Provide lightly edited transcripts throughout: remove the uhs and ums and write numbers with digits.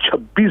26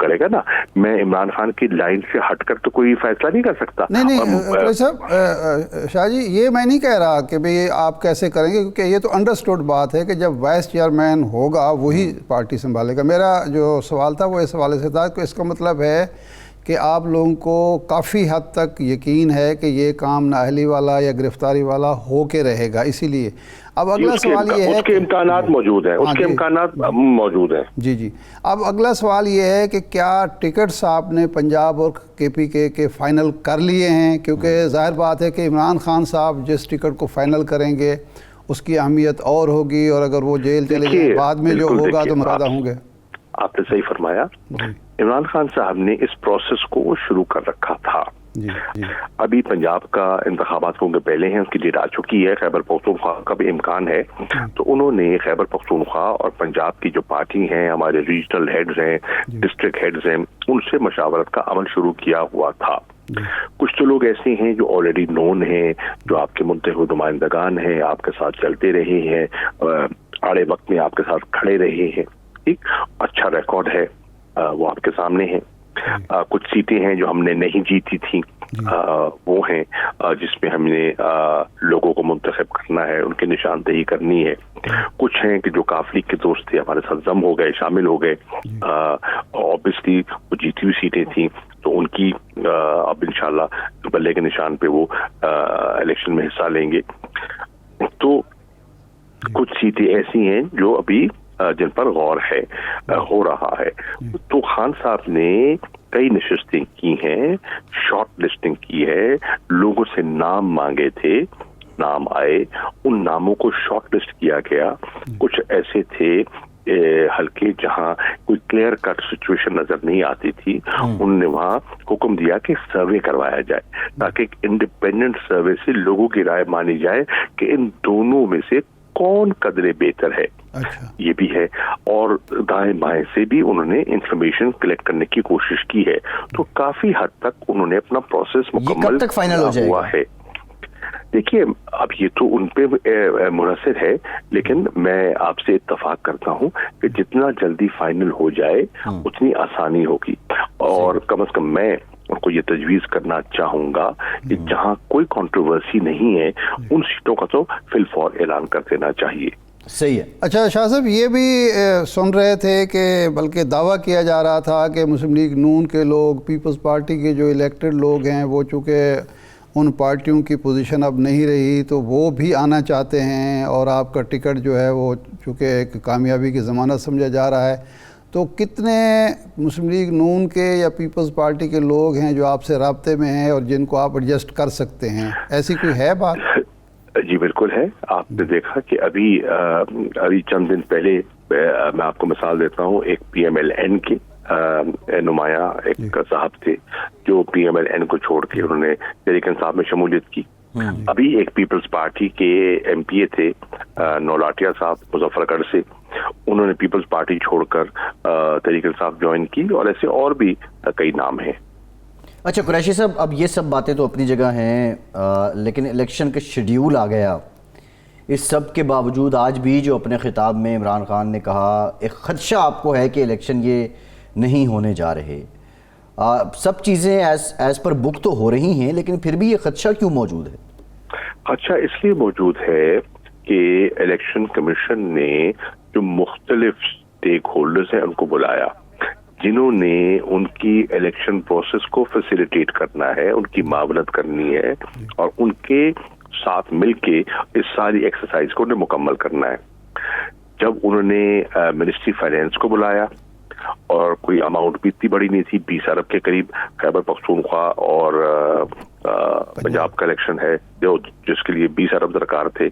کرے گا نا. میں عمران خان کی لائن سے ہٹ کر تو کوئی فیصلہ نہیں کر سکتا. نہیں صاحب شاہ جی یہ میں نہیں کہہ رہا کہ بھئی آپ کیسے کریں گے، کیونکہ یہ تو انڈرسٹوڈ بات ہے کہ جب وائس چیئرمین ہوگا وہی پارٹی سنبھالے گا. میرا جو سوال تھا وہ اس حوالے سے تھا کہ اس کا مطلب ہے کہ آپ لوگوں کو کافی حد تک یقین ہے کہ یہ کام نااہلی والا یا گرفتاری والا ہو کے رہے گا. اسی لیے اب اگلا سوال یہ ہے، اس کے امکانات موجود ہیں، اس کے امکانات موجود ہیں. جی اب اگلا سوال یہ ہے کہ کیا ٹکٹس آپ نے پنجاب اور کے پی کے فائنل کر لیے ہیں؟ کیونکہ ظاہر بات ہے کہ عمران خان صاحب جس ٹکٹ کو فائنل کریں گے اس کی اہمیت اور ہوگی، اور اگر وہ جیل چلے جائیں بعد میں جو ہوگا تو مرادہ ہوں گے. آپ نے صحیح فرمایا. عمران خان صاحب نے اس پروسیس کو شروع کر رکھا تھا. ابھی پنجاب کا انتخابات ہوں گے پہلے ہیں، اس کی ڈیٹ آ چکی ہے. خیبر پختونخوا کا بھی امکان ہے، تو انہوں نے خیبر پختونخوا اور پنجاب کی جو پارٹی ہیں، ہمارے ریجنل ہیڈز ہیں، ڈسٹرکٹ ہیڈز ہیں، ان سے مشاورت کا عمل شروع کیا ہوا تھا. کچھ تو لوگ ایسے ہیں جو آلریڈی نون ہیں، جو آپ کے منتخب نمائندگان ہیں، آپ کے ساتھ چلتے رہے ہیں، آڑے وقت میں آپ کے ساتھ کھڑے رہے ہیں. ٹھیک، اچھا ریکارڈ ہے، وہ آپ کے سامنے ہے. کچھ سیٹیں ہیں جو ہم نے نہیں جیتی تھیں، وہ ہیں جس میں ہم نے لوگوں کو منتخب کرنا ہے، ان کی نشاندہی کرنی ہے. کچھ ہیں کہ جو کافی کے دوست تھے ہمارے ساتھ ضم ہو گئے، شامل ہو گئے. اوبیسلی وہ جیتی ہوئی سیٹیں تھیں، تو ان کی اب انشاءاللہ بلے کے نشان پہ وہ الیکشن میں حصہ لیں گے. تو کچھ سیٹیں ایسی ہیں جو ابھی جن پر غور ہو رہا ہے. تو خان صاحب نے کئی نشستیں کی ہیں، شارٹ لسٹنگ کی ہے، لوگوں سے نام مانگے تھے، نام آئے، ان ناموں کو شارٹ لسٹ کیا گیا. کچھ ایسے تھے ہلکے جہاں کوئی کلیئر کٹ سچویشن نظر نہیں آتی تھی، ان نے وہاں حکم دیا کہ سروے کروایا جائے، تاکہ ایک انڈیپینڈنٹ سروے سے لوگوں کی رائے مانی جائے کہ ان دونوں میں سے کون قدرے بہتر ہے. یہ بھی ہے. اور دائیں بائیں سے بھی انہوں نے انفارمیشن کلیکٹ کرنے کی کوشش کی ہے. تو کافی حد تک انہوں نے اپنا پروسیس مکمل ہوا ہے. دیکھیے اب یہ تو ان پہ منحصر ہے، لیکن میں آپ سے اتفاق کرتا ہوں کہ جتنا جلدی فائنل ہو جائے اتنی آسانی ہوگی. اور کم از کم میں ان کو یہ تجویز کرنا چاہوں گا کہ جہاں کوئی کنٹروورسی نہیں ہے ان سیٹوں کا تو فی الفور اعلان کر دینا چاہیے. صحیح ہے. اچھا شاہ صاحب یہ بھی سن رہے تھے کہ بلکہ دعویٰ کیا جا رہا تھا کہ مسلم لیگ نون کے لوگ، پیپلز پارٹی کے جو الیکٹڈ لوگ ہیں، وہ چونکہ ان پارٹیوں کی پوزیشن اب نہیں رہی تو وہ بھی آنا چاہتے ہیں، اور آپ کا ٹکٹ جو ہے وہ چونکہ ایک کامیابی کی ضمانت سمجھا جا رہا ہے. تو کتنے مسلم لیگ نون کے یا پیپلز پارٹی کے لوگ ہیں جو آپ سے رابطے میں ہیں اور جن کو آپ ایڈجسٹ کر سکتے ہیں؟ ایسی کوئی ہے بات؟ جی بالکل ہے. آپ نے دیکھا کہ ابھی چند دن پہلے میں آپ کو مثال دیتا ہوں، ایک پی ایم ایل این کے نمایاں ایک صاحب تھے جو پی ایم ایل این کو چھوڑ کے انہوں نے تحریک انصاف میں شمولیت کی. ابھی ایک پیپلز پارٹی کے ایم پی اے تھے نولاٹیا صاحب مظفر گڑھ سے، انہوں نے پیپلز پارٹی چھوڑ کر تحریک انصاف جوائن کی، اور ایسے اور بھی کئی نام ہیں. اچھا قریشی صاحب، اب یہ سب باتیں تو اپنی جگہ ہیں، لیکن الیکشن کا شیڈیول آ گیا. اس سب کے باوجود آج بھی جو اپنے خطاب میں عمران خان نے کہا ایک خدشہ آپ کو ہے کہ الیکشن یہ نہیں ہونے جا رہے. سب چیزیں ایز پر بک تو ہو رہی ہیں، لیکن پھر بھی یہ خدشہ کیوں موجود ہے؟ خدشہ اس لیے موجود ہے کہ الیکشن کمیشن نے جو مختلف اسٹیک ہولڈرز ہیں ان کو بلایا، جنہوں نے ان کی الیکشن پروسیس کو فیسیلیٹیٹ کرنا ہے، ان کی معاونت کرنی ہے، اور ان کے ساتھ مل کے اس ساری ایکسرسائز کو انہیں مکمل کرنا ہے. جب انہوں نے منسٹری فائنینس کو بلایا، اور کوئی اماؤنٹ بھی اتنی بڑی نہیں تھی، 20 ارب کے قریب خیبر پختونخوا اور پنجاب کا الیکشن ہے جس کے لیے 20 ارب درکار تھے،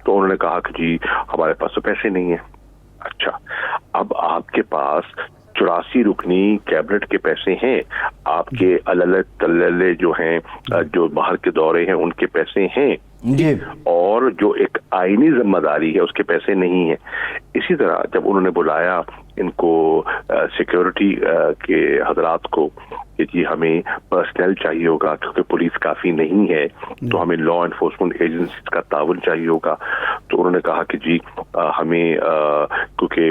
تو انہوں نے کہا کہ جی ہمارے پاس تو پیسے نہیں ہیں. اچھا، اب آپ کے پاس 84 رکنی کیبنٹ کے پیسے ہیں، آپ کے تللے جو ہیں، جو باہر کے دورے ہیں، ان کے پیسے ہیں، اور جو ایک آئینی ذمہ داری ہے اس کے پیسے نہیں ہیں. اسی طرح جب انہوں نے بلایا ان کو سیکیورٹی کے حضرات کو کہ جی ہمیں پرسنل چاہیے ہوگا کیونکہ پولیس کافی نہیں ہے، تو ہمیں لا انفورسمنٹ ایجنسیز کا تعاون چاہیے ہوگا، تو انہوں نے کہا کہ جی ہمیں کیونکہ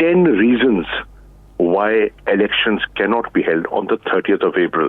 10 reasons why elections cannot be held on the 30th of April।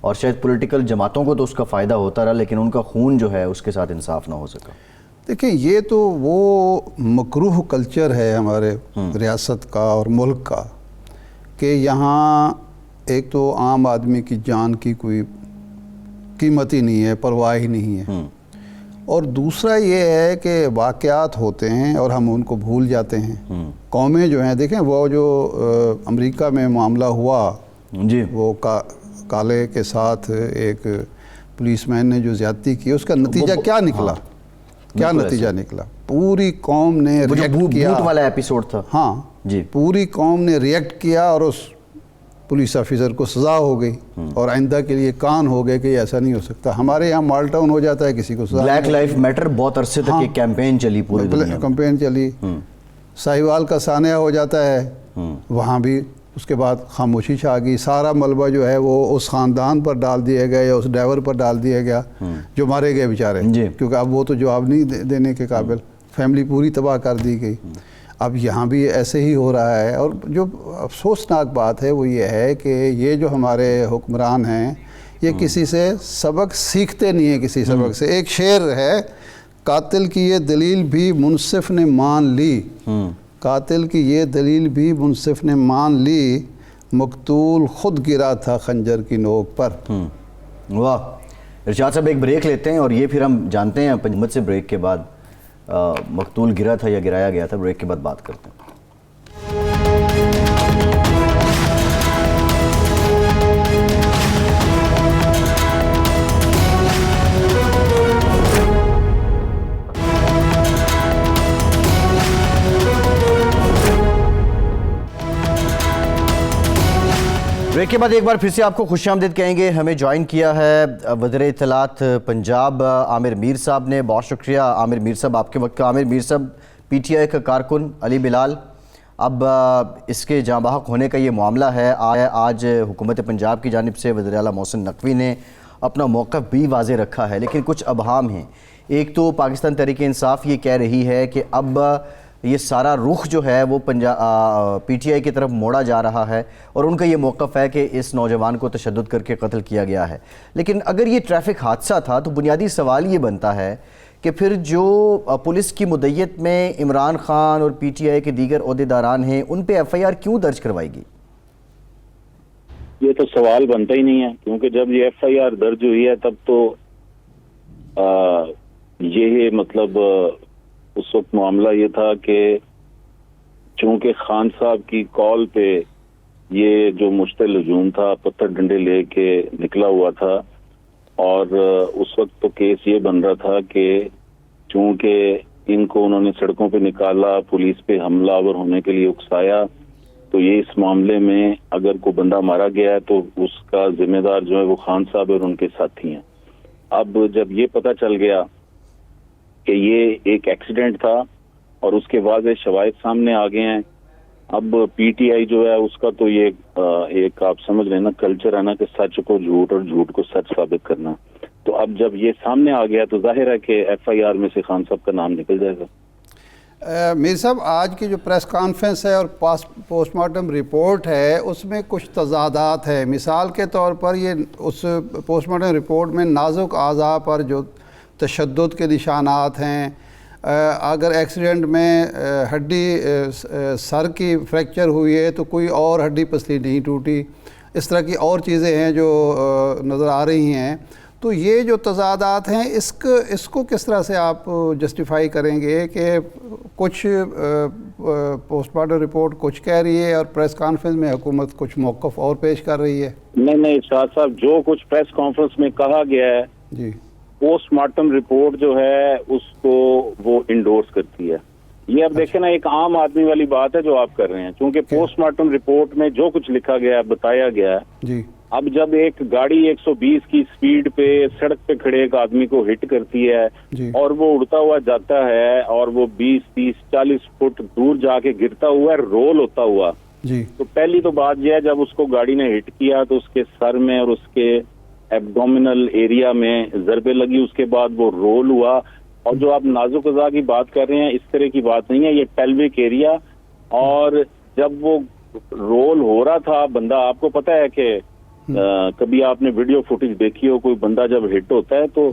اور شاید پولیٹیکل جماعتوں کو تو اس کا فائدہ ہوتا رہا لیکن ان کا خون جو ہے اس کے ساتھ انصاف نہ ہو سکا. دیکھیں یہ تو وہ مکروہ کلچر ہے ہمارے ریاست کا اور ملک کا کہ یہاں ایک تو عام آدمی کی جان کی کوئی قیمت ہی نہیں ہے, پرواہ ہی نہیں ہے, اور دوسرا یہ ہے کہ واقعات ہوتے ہیں اور ہم ان کو بھول جاتے ہیں. قومیں جو ہیں دیکھیں وہ جو امریکہ میں معاملہ ہوا جی, وہ کالے کے ساتھ ایک پولیس مین نے جو زیادتی کی اس کا نتیجہ کیا نکلا, کیا نتیجہ نکلا؟ پوری قوم نے ریئیکٹ کیا. بوٹ والا ایپیسوڈ تھا. ہاں جی, پوری قوم نے ریئیکٹ کیا اور اس پولیس آفیسر کو سزا ہو گئی اور آئندہ کے لیے کان ہو گئے کہ ایسا نہیں ہو سکتا. ہمارے یہاں مال ٹاؤن ہو جاتا ہے, کسی کو سزا. بلیک لائف میٹر بہت عرصے تک ایک کیمپین چلی, پوری دنیا میں کیمپین چلی. ساہیوال کا سانحہ ہو جاتا ہے, وہاں بھی اس کے بعد خاموشی چھا گئی. سارا ملبہ جو ہے وہ اس خاندان پر ڈال دیا گیا یا اس ڈرائیور پر ڈال دیا گیا جو مارے گئے بیچارے, کیونکہ اب وہ تو جواب نہیں دینے کے قابل. فیملی پوری تباہ کر دی گئی. اب یہاں بھی ایسے ہی ہو رہا ہے. اور جو افسوسناک بات ہے وہ یہ ہے کہ یہ جو ہمارے حکمران ہیں یہ کسی سے سبق سیکھتے نہیں ہیں, کسی سبق سے. ایک شعر ہے, قاتل کی یہ دلیل بھی منصف نے مان لی, قاتل کی یہ دلیل بھی منصف نے مان لی, مقتول خود گرا تھا خنجر کی نوک پر. واہ. ارشاد صاحب ایک بریک لیتے ہیں اور یہ پھر ہم جانتے ہیں پنجمت سے بریک کے بعد مقتول گرا تھا یا گرایا گیا تھا. بریک کے بعد بات کرتے ہیں. بریک کے بعد ایک بار پھر سے آپ کو خوش آمدید کہیں گے. ہمیں جوائن کیا ہے وزیر اطلاعات پنجاب عامر میر صاحب نے. بہت شکریہ عامر میر صاحب آپ کے وقت کا. عامر میر صاحب پی ٹی آئی کا کارکن علی بلال, اب اس کے جاں بحق ہونے کا یہ معاملہ ہے. آج حکومت پنجاب کی جانب سے وزیر اعلیٰ محسن نقوی نے اپنا موقف بھی واضح رکھا ہے, لیکن کچھ ابہام ہیں. ایک تو پاکستان تحریک انصاف یہ کہہ رہی ہے کہ اب یہ سارا رخ جو ہے وہ پی ٹی آئی کی طرف موڑا جا رہا ہے, اور ان کا یہ موقف ہے کہ اس نوجوان کو تشدد کر کے قتل کیا گیا ہے. لیکن اگر یہ ٹریفک حادثہ تھا تو بنیادی سوال یہ بنتا ہے کہ پھر جو پولیس کی مدیت میں عمران خان اور پی ٹی آئی کے دیگر عہدیداران ہیں ان پہ ایف آئی آر کیوں درج کروائی گئی؟ یہ تو سوال بنتا ہی نہیں ہے, کیونکہ جب یہ ایف آئی آر درج ہوئی ہے تب تو یہ مطلب اس وقت معاملہ یہ تھا کہ چونکہ خان صاحب کی کال پہ یہ جو مشتعل ہجوم تھا پتھر ڈنڈے لے کے نکلا ہوا تھا, اور اس وقت تو کیس یہ بن رہا تھا کہ چونکہ ان کو انہوں نے سڑکوں پہ نکالا, پولیس پہ حملہ آور ہونے کے لیے اکسایا, تو یہ اس معاملے میں اگر کوئی بندہ مارا گیا ہے تو اس کا ذمہ دار جو ہے وہ خان صاحب اور ان کے ساتھی ہیں. اب جب یہ پتہ چل گیا کہ یہ ایک ایکسیڈنٹ تھا اور اس کے واضح شواہد سامنے آ گئے ہیں, اب پی ٹی آئی جو ہے اس کا تو یہ ایک آپ سمجھ رہے ہیں نا کلچر ہے نا کہ سچ کو جھوٹ اور جھوٹ کو سچ ثابت کرنا. تو اب جب یہ سامنے آ گیا تو ظاہر ہے کہ ایف آئی آر میں سے خان صاحب کا نام نکل جائے گا. میر صاحب آج کی جو پریس کانفرنس ہے اور پوسٹ مارٹم رپورٹ ہے اس میں کچھ تضادات ہے. مثال کے طور پر یہ اس پوسٹ مارٹم رپورٹ میں نازک اعضاء پر جو تشدد کے نشانات ہیں, اگر ایکسیڈنٹ میں ہڈی سر کی فریکچر ہوئی ہے تو کوئی اور ہڈی پسلی نہیں ٹوٹی, اس طرح کی اور چیزیں ہیں جو نظر آ رہی ہیں. تو یہ جو تضادات ہیں اس کو کس طرح سے آپ جسٹیفائی کریں گے کہ کچھ پوسٹ مارٹم رپورٹ کچھ کہہ رہی ہے اور پریس کانفرنس میں حکومت کچھ موقف اور پیش کر رہی ہے؟ نہیں ارشاد صاحب, جو کچھ پریس کانفرنس میں کہا گیا ہے جی پوسٹ مارٹم رپورٹ جو ہے اس کو وہ انڈورس کرتی ہے. یہ اب دیکھیں نا ایک عام آدمی والی بات ہے جو آپ کر رہے ہیں, چونکہ پوسٹ مارٹم رپورٹ میں جو کچھ لکھا گیا ہے بتایا گیا ہے جی. اب جب ایک گاڑی 120 کی سپیڈ پہ سڑک پہ کھڑے ایک آدمی کو ہٹ کرتی ہے جی. اور وہ اڑتا ہوا جاتا ہے اور وہ 20 30 40 فٹ دور جا کے گرتا ہوا ہے رول ہوتا ہوا جی, تو پہلی تو بات یہ ہے جب اس کو گاڑی نے ہٹ کیا تو اس کے سر میں اور اس کے ایبڈومینل ایریا میں ضربے لگی, اس کے بعد وہ رول ہوا. اور جو آپ نازک اعضاء کی بات کر رہے ہیں اس طرح کی بات نہیں ہے, یہ پیلوک ایریا. اور جب وہ رول ہو رہا تھا بندہ, آپ کو پتہ ہے کہ کبھی آپ نے ویڈیو فوٹیج دیکھی ہو, کوئی بندہ جب ہٹ ہوتا ہے تو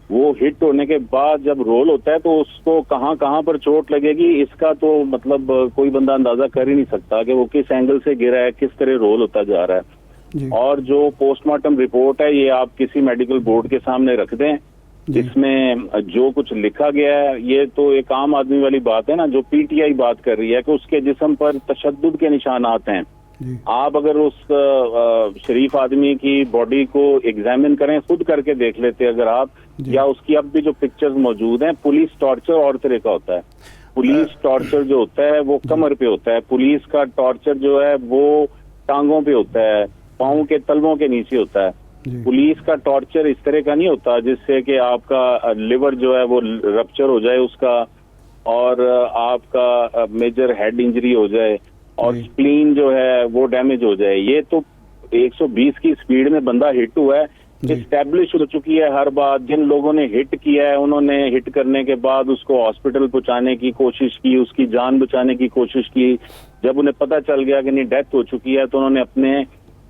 وہ ہٹ ہونے کے بعد جب رول ہوتا ہے تو اس کو کہاں کہاں پر چوٹ لگے گی اس کا تو مطلب کوئی بندہ اندازہ کر ہی نہیں سکتا کہ وہ کس اینگل سے گرا ہے, کس طرح رول ہوتا جا رہا ہے. اور جو پوسٹ مارٹم رپورٹ ہے یہ آپ کسی میڈیکل بورڈ کے سامنے رکھ دیں, اس میں جو کچھ لکھا گیا ہے یہ تو ایک عام آدمی والی بات ہے نا, جو پی ٹی آئی بات کر رہی ہے کہ اس کے جسم پر تشدد کے نشانات ہیں. آپ اگر اس شریف آدمی کی باڈی کو ایگزامن کریں, خود کر کے دیکھ لیتے اگر آپ, یا اس کی اب بھی جو پکچرز موجود ہیں, پولیس ٹارچر اور طرح کا ہوتا ہے. پولیس ٹارچر جو ہوتا ہے وہ کمر پہ ہوتا ہے, پولیس کا ٹارچر جو ہے وہ ٹانگوں پہ ہوتا ہے, پاؤں کے تلووں کے نیچے ہوتا ہے. پولیس کا ٹارچر اس طرح کا نہیں ہوتا جس سے کہ آپ کا لیور جو ہے وہ رپچر ہو جائے اس کا, اور آپ کا میجر ہیڈ انجری ہو جائے, اور سپلین جو ہے وہ ڈیمیج ہو جائے. یہ تو 120 کی سپیڈ میں بندہ ہٹ ہوا ہے, اسٹیبلش ہو چکی ہے ہر بات. جن لوگوں نے ہٹ کیا ہے انہوں نے ہٹ کرنے کے بعد اس کو ہاسپٹل پہنچانے کی کوشش کی, اس کی جان بچانے کی کوشش کی. جب انہیں پتہ چل گیا کہ نہیں ڈیتھ ہو چکی ہے تو انہوں نے اپنے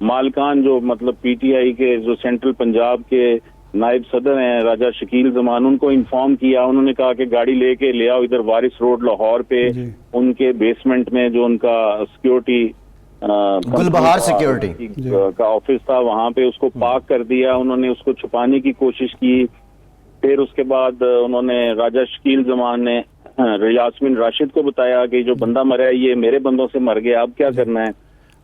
مالکان جو مطلب پی ٹی آئی کے جو سینٹرل پنجاب کے نائب صدر ہیں راجہ شکیل زمان, ان کو انفارم کیا. انہوں نے کہا کہ گاڑی لے کے لے آؤ ادھر وارث روڈ لاہور پہ, ان کے بیسمنٹ میں جو ان کا سیکیورٹی گلبہار سیکیورٹی کا آفس تھا وہاں پہ اس کو پارک کر دیا. انہوں نے اس کو چھپانے کی کوشش کی. پھر اس کے بعد انہوں نے راجہ شکیل زمان نے یاسمین راشد کو بتایا کہ جو بندہ مرا ہے یہ میرے بندوں سے مر گیا, اب کیا کرنا ہے.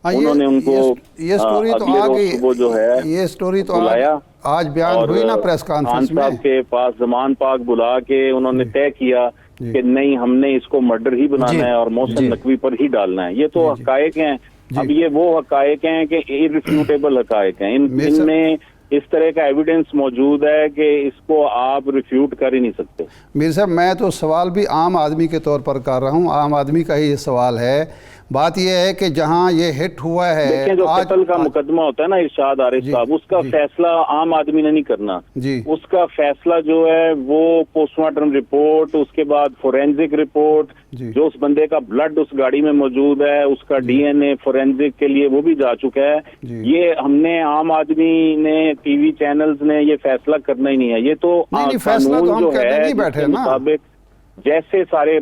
انہوں نے ان کو یہ سٹوری تو آ گئی, جو ہے یہ سٹوری تو بلایا, آج بیان ہوئی نا پریس کانفرنس میں. خان صاحب کے پاس زمان پاک بلا کے انہوں نے طے کیا کہ نہیں ہم نے اس کو مرڈر ہی بنانا ہے اور محسن نقوی پر ہی ڈالنا ہے. یہ تو حقائق ہیں. اب یہ وہ حقائق ہیں کہ irrefutable حقائق ہیں. ان میں اس طرح کا ایویڈنس موجود ہے کہ اس کو آپ ریفیوٹ کر ہی نہیں سکتے. میر صاحب میں تو سوال بھی عام آدمی کے طور پر کر رہا ہوں, عام آدمی کا ہی یہ سوال ہے. بات یہ ہے کہ جہاں یہ ہٹ ہوا ہے, دیکھیں جو قتل کا مقدمہ ہوتا ہے نا ارشاد عارف صاحب, اس کا فیصلہ عام آدمی نے نہیں کرنا. اس کا فیصلہ جو ہے وہ پوسٹ مارٹم رپورٹ, اس کے بعد فورینزک رپورٹ, جو اس بندے کا بلڈ اس گاڑی میں موجود ہے اس کا ڈی این اے فورینزک کے لیے وہ بھی جا چکا ہے. یہ ہم نے عام آدمی نے, ٹی وی چینلز نے یہ فیصلہ کرنا ہی نہیں ہے. یہ تو قانون جو ہے اس کے مطابق جیسے سارے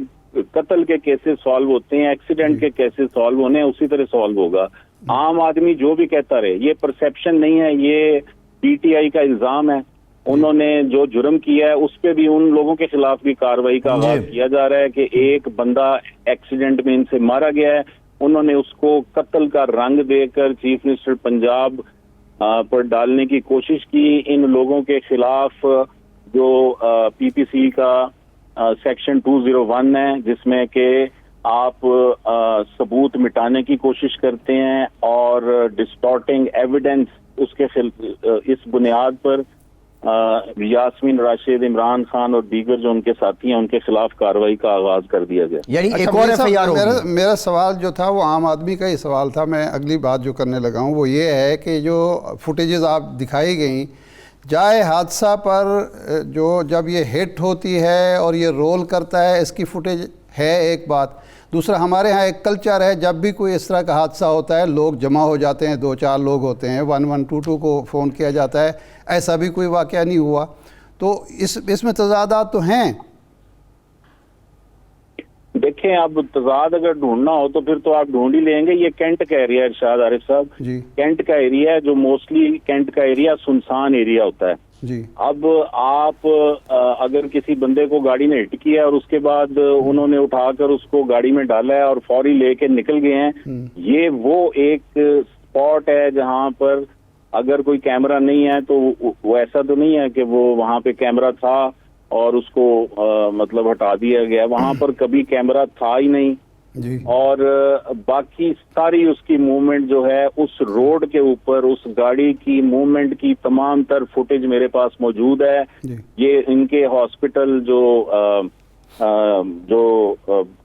قتل کے کیسز سالو ہوتے ہیں, ایکسیڈنٹ کے کیسز سالو ہونے ہیں, اسی طرح سالو ہوگا. عام آدمی جو بھی کہتا رہے, یہ پرسیپشن نہیں ہے, یہ پی ٹی آئی کا الزام ہے. انہوں نے جو جرم کیا ہے اس پہ بھی ان لوگوں کے خلاف بھی کارروائی کا آغاز کیا جا رہا ہے کہ ایک بندہ ایکسیڈنٹ میں ان سے مارا گیا ہے, انہوں نے اس کو قتل کا رنگ دے کر چیف منسٹر پنجاب پر ڈالنے کی کوشش کی. ان لوگوں کے خلاف جو پی پی سی کا سیکشن 201 ہے جس میں کہ آپ ثبوت مٹانے کی کوشش کرتے ہیں اور ڈسٹارٹنگ ایویڈنس, اس کے اس بنیاد پر یاسمین راشد, عمران خان اور دیگر جو ان کے ساتھی ہیں ان کے خلاف کارروائی کا آغاز کر دیا گیا. یعنی ایک اور ایف آئی آر ہوگی. میرا سوال جو تھا وہ عام آدمی کا ہی سوال تھا. میں اگلی بات جو کرنے لگا ہوں وہ یہ ہے کہ جو فوٹیجز آپ دکھائی گئیں, جائے حادثہ پر جو جب یہ ہٹ ہوتی ہے اور یہ رول کرتا ہے اس کی فوٹیج ہے ایک بات. دوسرا ہمارے ہاں ایک کلچر ہے, جب بھی کوئی اس طرح کا حادثہ ہوتا ہے لوگ جمع ہو جاتے ہیں, 2-4 لوگ ہوتے ہیں, 1122 کو فون کیا جاتا ہے. ایسا بھی کوئی واقعہ نہیں ہوا. تو اس میں تضادات تو ہیں. دیکھیں اب تضاد اگر ڈھونڈنا ہو تو پھر تو آپ ڈھونڈ ہی لیں گے. یہ کینٹ کا ایریا ہے ارشاد عارف صاحب, کینٹ کا ایریا ہے جو موسٹلی کینٹ کا ایریا سنسان ایریا ہوتا ہے. اب آپ اگر کسی بندے کو گاڑی نے ہٹ کیا اور اس کے بعد انہوں نے اٹھا کر اس کو گاڑی میں ڈالا ہے اور فوری لے کے نکل گئے ہیں, یہ وہ ایک اسپاٹ ہے جہاں پر اگر کوئی کیمرہ نہیں ہے تو وہ ایسا تو نہیں ہے کہ وہ وہاں پہ کیمرہ تھا اور اس کو مطلب ہٹا دیا گیا. وہاں پر کبھی کیمرہ تھا ہی نہیں. اور باقی ساری اس کی موومنٹ جو ہے اس روڈ کے اوپر, اس گاڑی کی موومنٹ کی تمام تر فوٹیج میرے پاس موجود ہے. یہ ان کے ہاسپٹل جو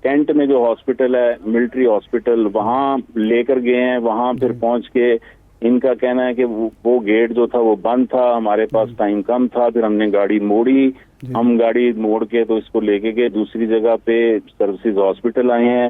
کینٹ میں جو ہاسپٹل ہے ملٹری ہاسپٹل, وہاں لے کر گئے ہیں. وہاں پھر پہنچ کے ان کا کہنا ہے کہ وہ گیٹ جو تھا وہ بند تھا, ہمارے پاس ٹائم کم تھا, پھر ہم نے گاڑی موڑی. ہم گاڑی موڑ کے تو اس کو لے کے گئے دوسری جگہ پہ, سروسز ہاسپٹل آئے ہیں.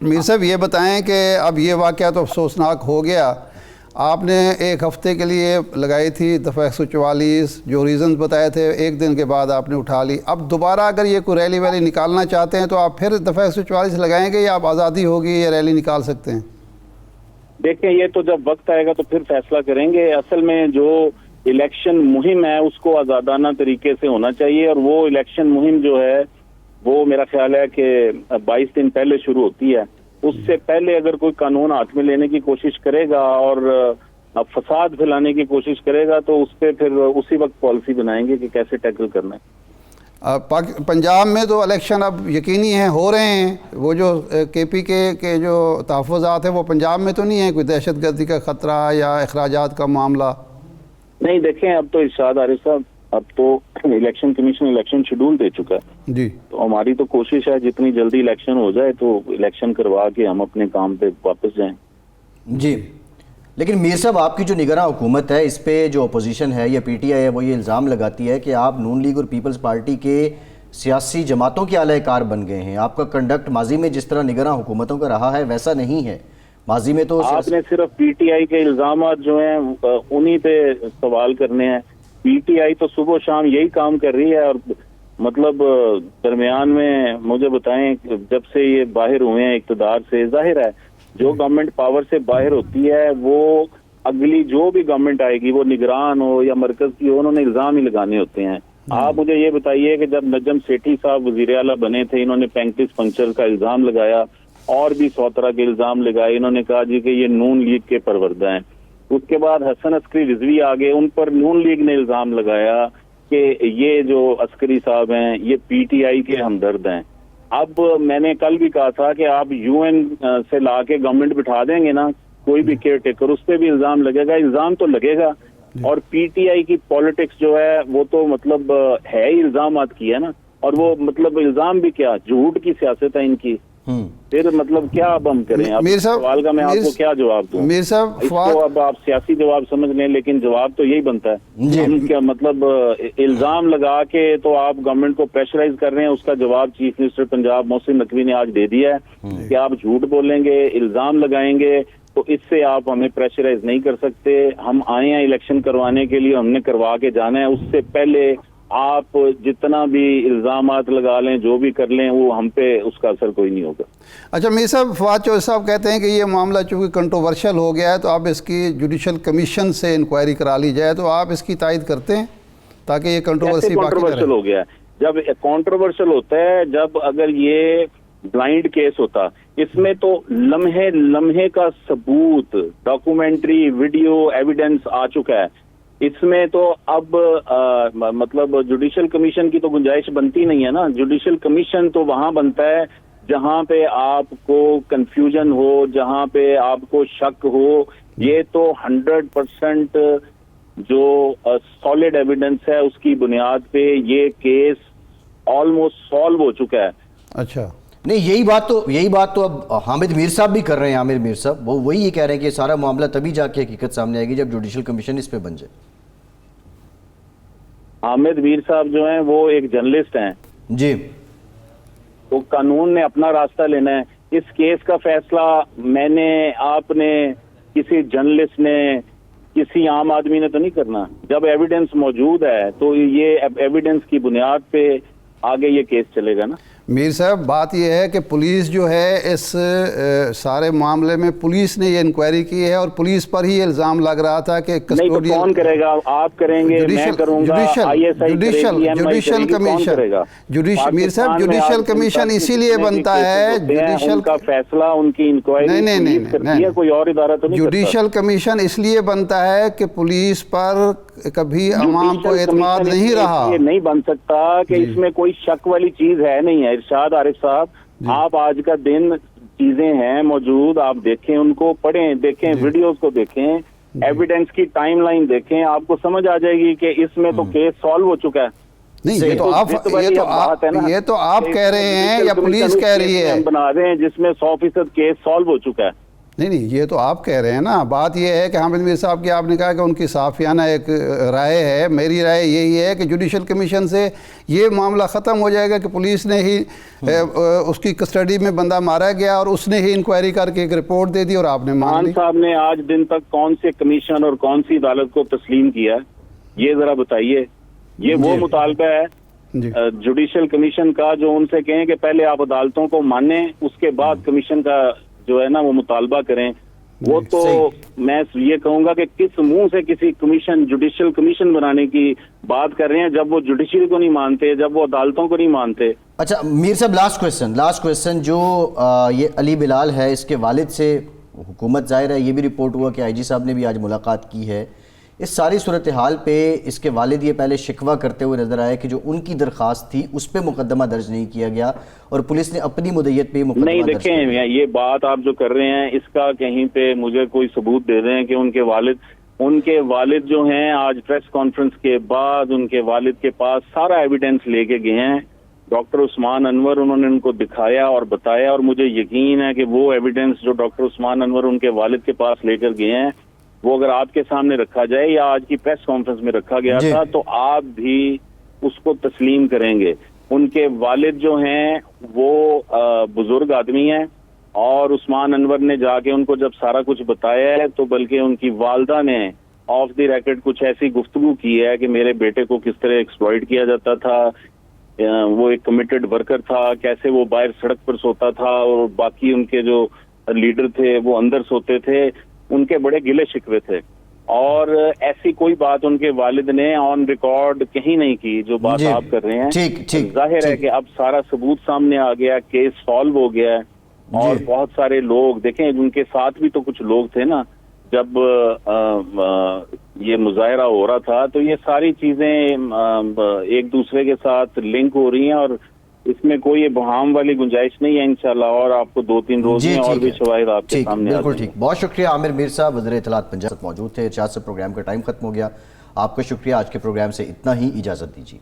میر صاحب یہ بتائیں کہ اب یہ واقعہ تو افسوسناک ہو گیا، آپ نے ایک ہفتے کے لیے لگائی تھی دفعہ 144، جو ریزنز بتائے تھے ایک دن کے بعد آپ نے اٹھا لی، اب دوبارہ اگر یہ کوئی ریلی ویلی نکالنا چاہتے ہیں تو آپ پھر دفعہ 144 لگائیں گے یا آپ آزادی ہوگی یا ریلی نکال سکتے ہیں؟ دیکھیں یہ تو جب وقت آئے گا تو پھر فیصلہ کریں گے. اصل میں جو الیکشن مہم ہے اس کو آزادانہ طریقے سے ہونا چاہیے، اور وہ الیکشن مہم جو ہے وہ میرا خیال ہے کہ 22 دن پہلے شروع ہوتی ہے. اس سے پہلے اگر کوئی قانون ہاتھ میں لینے کی کوشش کرے گا اور فساد پھیلانے کی کوشش کرے گا تو اس پہ پھر اسی وقت پالیسی بنائیں گے کہ کیسے ٹیکل کرنا ہے. پنجاب میں تو الیکشن اب یقینی ہیں، ہو رہے ہیں، وہ جو کے پی کے جو تحفظات ہیں وہ پنجاب میں تو نہیں ہیں، کوئی دہشت گردی کا خطرہ یا اخراجات کا معاملہ؟ نہیں دیکھیں، اب تو ارشاد عارف صاحب اب تو الیکشن کمیشن الیکشن شیڈول دے چکا ہے جی، تو ہماری تو کوشش ہے جتنی جلدی الیکشن ہو جائے تو الیکشن کروا کے ہم اپنے کام پہ واپس جائیں. جی لیکن میر صاحب آپ کی جو نگراں حکومت ہے اس پہ جو اپوزیشن ہے یا پی ٹی آئی ہے وہ یہ الزام لگاتی ہے کہ آپ نون لیگ اور پیپلز پارٹی کے سیاسی جماعتوں کے اعلی کار بن گئے ہیں. آپ کا کنڈکٹ ماضی میں جس طرح نگراں حکومتوں کا رہا ہے ویسا نہیں ہے. ماضی میں تو آپ نے صرف پی ٹی آئی کے الزامات جو ہیں انہی پہ سوال کرنے ہیں. پی ٹی آئی تو صبح و شام یہی کام کر رہی ہے، اور مطلب درمیان میں مجھے بتائیں جب سے یہ باہر ہوئے ہیں اقتدار سے، ظاہر ہے جو گورنمنٹ پاور سے باہر ہوتی ہے وہ اگلی جو بھی گورنمنٹ آئے گی وہ نگران ہو یا مرکز کی ہو، انہوں نے الزام ہی لگانے ہوتے ہیں. آپ مجھے یہ بتائیے کہ جب نجم سیٹھی صاحب وزیر اعلیٰ بنے تھے انہوں نے 35 پنچر کا الزام لگایا اور بھی 100 طرح کے الزام لگائے. انہوں نے کہا جی کہ یہ نون لیگ کے پروردہ ہیں. اس کے بعد حسن عسکری رضوی آگے، ان پر نون لیگ نے الزام لگایا کہ یہ جو عسکری صاحب ہیں یہ پی ٹی آئی کے ہمدرد ہیں. اب میں نے کل بھی کہا تھا کہ آپ یو این سے لا کے گورنمنٹ بٹھا دیں گے نا کوئی بھی کیئر ٹیکر، اس پہ بھی الزام لگے گا. الزام تو لگے گا، اور پی ٹی آئی کی پالیٹکس جو ہے وہ تو مطلب ہے ہی الزامات کی ہے نا، اور وہ مطلب الزام بھی کیا جھوٹ کی سیاست ہے ان کی. پھر مطلب کیا اب ہم کریں؟ اب سوال کا میں آپ کو کیا جواب دوں؟ میر صاحب اس کو اب آپ سیاسی جواب سمجھ لیں لیکن جواب تو یہی بنتا ہے. ہم کیا مطلب الزام لگا کے تو آپ گورنمنٹ کو پریشرائز کر رہے ہیں، اس کا جواب چیف منسٹر پنجاب محسن نقوی نے آج دے دیا ہے کہ آپ جھوٹ بولیں گے، الزام لگائیں گے تو اس سے آپ ہمیں پریشرائز نہیں کر سکتے. ہم آئے ہیں الیکشن کروانے کے لیے، ہم نے کروا کے جانا ہے. اس سے پہلے آپ جتنا بھی الزامات لگا لیں جو بھی کر لیں وہ ہم پہ اس کا اثر کوئی نہیں ہوگا. اچھا میر صاحب، فواد چوہدری صاحب کہتے ہیں کہ یہ معاملہ چونکہ کنٹروورشل ہو گیا ہے تو آپ اس کی جوڈیشل کمیشن سے انکوائری کرا لی جائے، تو آپ اس کی تائید کرتے ہیں تاکہ یہ کنٹروورسی کنٹروورشل ہو گیا ہے؟ جب کنٹروورشل ہوتا ہے، جب اگر یہ بلائنڈ کیس ہوتا، اس میں تو لمحے لمحے کا ثبوت، ڈاکومنٹری ویڈیو ایویڈنس آ چکا ہے. اس میں تو اب مطلب جوڈیشل کمیشن کی تو گنجائش بنتی نہیں ہے نا. جوڈیشل کمیشن تو وہاں بنتا ہے جہاں پہ آپ کو کنفیوژن ہو، جہاں پہ آپ کو شک ہو. یہ تو 100% جو سالڈ ایویڈنس ہے اس کی بنیاد پہ یہ کیس آلموسٹ سالو ہو چکا ہے. اچھا نہیں، یہی بات تو اب حامد میر صاحب بھی کر رہے ہیں. عامر میر صاحب وہی یہ کہہ رہے ہیں کہ سارا معاملہ تبھی جا کے حقیقت سامنے آئے گی جب جوڈیشل کمیشن اس پہ بن جائے. حامد میر صاحب جو ہیں وہ ایک جرنلسٹ ہیں جی، تو قانون نے اپنا راستہ لینا ہے. اس کیس کا فیصلہ میں نے، آپ نے، کسی جرنلسٹ نے، کسی عام آدمی نے تو نہیں کرنا. جب ایویڈنس موجود ہے تو یہ ایویڈنس کی بنیاد پہ آگے یہ کیس چلے گا نا. میر صاحب بات یہ ہے کہ پولیس جو ہے اس سارے معاملے میں پولیس نے یہ انکوائری کی ہے اور پولیس پر ہی الزام لگ رہا تھا کہ نہیں تو کون کرے گا؟ آپ کریں گے، میں کروں گا، جوڈیشل کمیشن. میر صاحب جوڈیشل کمیشن اسی لیے بنتا ہے، جوڈیشل کا فیصلہ ان کی انکوائری کرتی ہے، کوئی اور ادارہ تو نہیں. جوڈیشل کمیشن اس لیے بنتا ہے کہ پولیس پر کبھی عوام کو اعتماد نہیں رہا. یہ نہیں بن سکتا کہ اس میں کوئی شک والی چیز ہے نہیں ہے. ارشاد عارف صاحب، آپ آج کا دن چیزیں ہیں موجود، آپ دیکھیں، ان کو پڑھیں، دیکھیں ویڈیوز کو دیکھیں، ایویڈنس کی ٹائم لائن دیکھیں، آپ کو سمجھ آ جائے گی کہ اس میں تو کیس سالو ہو چکا ہے. نہیں، یہ تو آپ کہہ رہے ہیں یا پولیس کہہ رہی ہے؟ ہم بنا رہے ہیں جس میں 100% کیس سالو ہو چکا ہے. نہیں یہ تو آپ کہہ رہے ہیں نا، بات یہ ہے کہ حامد میر صاحب کی آپ نے کہا کہ ان کی صافیانہ ایک رائے ہے، میری رائے یہی ہے کہ جوڈیشل کمیشن سے یہ معاملہ ختم ہو جائے گا کہ پولیس نے ہی اس کی کسٹڈی میں بندہ مارا گیا اور اس نے ہی انکوائری کر کے ایک رپورٹ دے دی اور آپ نے مان لی۔ خان صاحب نے آج دن تک کون سے کمیشن اور کون سی عدالت کو تسلیم کیا یہ ذرا بتائیے۔ یہ وہ مطالبہ ہے جوڈیشل کمیشن کا جو ان سے کہیں کہ پہلے آپ عدالتوں کو مانیں، اس کے بعد کمیشن کا جو ہے نا وہ مطالبہ کریں۔ وہ تو میں یہ کہوں گا کہ کس منہ سے کسی کمیشن جوڈیشل کمیشن بنانے کی بات کر رہے ہیں جب وہ جوڈیشل کو نہیں مانتے، جب وہ عدالتوں کو نہیں مانتے۔ اچھا میر صاحب، لاسٹ کویسچن جو یہ علی بلال ہے، اس کے والد سے حکومت، ظاہر ہے یہ بھی رپورٹ ہوا کہ آئی جی صاحب نے بھی آج ملاقات کی ہے، اس ساری صورتحال پہ اس کے والد یہ پہلے شکوہ کرتے ہوئے نظر آئے کہ جو ان کی درخواست تھی اس پہ مقدمہ درج نہیں کیا گیا اور پولیس نے اپنی مدعیت پہ مقدمہ نہیں درج کیا۔ دیکھیں یہ بات آپ جو کر رہے ہیں اس کا کہیں پہ مجھے کوئی ثبوت دے دیں کہ ان کے والد جو ہیں آج پریس کانفرنس کے بعد ان کے والد کے پاس سارا ایویڈنس لے کے گئے ہیں، ڈاکٹر عثمان انور انہوں نے ان کو دکھایا اور بتایا، اور مجھے یقین ہے کہ وہ ایویڈنس جو ڈاکٹر عثمان انور ان کے والد کے پاس لے کر گئے ہیں وہ اگر آپ کے سامنے رکھا جائے یا آج کی پریس کانفرنس میں رکھا گیا تھا تو آپ بھی اس کو تسلیم کریں گے۔ ان کے والد جو ہیں وہ بزرگ آدمی ہیں اور عثمان انور نے جا کے ان کو جب سارا کچھ بتایا ہے تو بلکہ ان کی والدہ نے آف دی ریکارڈ کچھ ایسی گفتگو کی ہے کہ میرے بیٹے کو کس طرح ایکسپلائٹ کیا جاتا تھا، وہ ایک کمیٹڈ ورکر تھا، کیسے وہ باہر سڑک پر سوتا تھا اور باقی ان کے جو لیڈر تھے وہ اندر سوتے تھے، ان کے بڑے گلے شکوے تھے، اور ایسی کوئی بات ان کے والد نے آن ریکارڈ کہیں نہیں کی جو بات آپ کر رہے ہیں۔ ظاہر ہے کہ اب سارا ثبوت سامنے آ گیا، کیس سالو ہو گیا ہے، اور بہت سارے لوگ دیکھیں ان کے ساتھ بھی تو کچھ لوگ تھے نا جب یہ مظاہرہ ہو رہا تھا، تو یہ ساری چیزیں ایک دوسرے کے ساتھ لنک ہو رہی ہیں اور اس میں کوئی ابہام والی گنجائش نہیں ہے انشاءاللہ، اور آپ کو 2-3 روز میں اور بھی شواہد آپ کے سامنے بالکل ٹھیک۔ بہت شکریہ عامر میر صاحب، وزیر اطلاعات پنجاب موجود تھے۔ 4 سے پروگرام کا ٹائم ختم ہو گیا، آپ کا شکریہ۔ آج کے پروگرام سے اتنا ہی، اجازت دیجیے۔